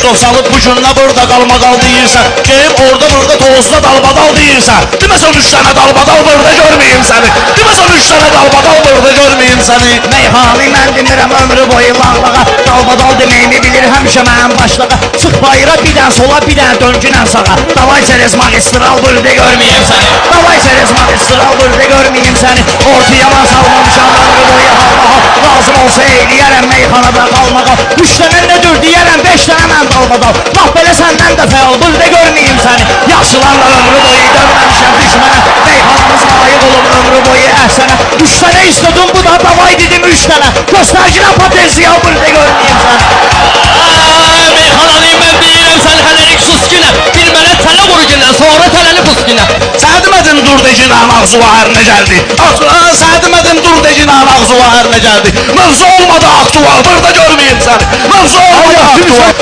Çok salıb bu günlə burada qalmaqal deyirsən. Gelib orada burada tozda dalbadal deyirsən. Deməsən 3 dənə dalbadal burada görməyim səni. Deməsən 3 dənə dalbadal burada görməyim səni. Meyxanı mən demirəm ömrü boyu lağlağa. Dalbadal deməyimi bilir həmişə mənim başlağa. Çıx bayıra bir dən sola bir dən döngünən sağa. Davay çerez magistral burada görməyim səni. Davay çerez magistral burada görməyim səni. Ortaya salmamışam ömrü boyu hal-hal. Lazım olsa eyləyərəm meyxanada qalmağa. 3 dənə nədir deyərəm 5 dənə mən dalbadal. Bax belə səndən də fəal burada görməyim səni. Yaxşılarla ömrü boyu dönməmişəm düşmənə. Meyxanamız layiq olub ömrü boyu əhsənə. 3 dənə istədim bu da davay dedim 3 dənə. Göstərginə potensial burada görməyim səni. Meyxanalıyım mən deyirəm sən hələlik sus günə. Bir mənə tələ vur günə, sonra tələni pus günə. Sənə demədim dur deginən ağzı harinə gəldi. Sənə demədim dur deginən ağzı harinə gəldi. Mövzu olmadı aktual burada görməyim səni. Mövzu olmadı aktual.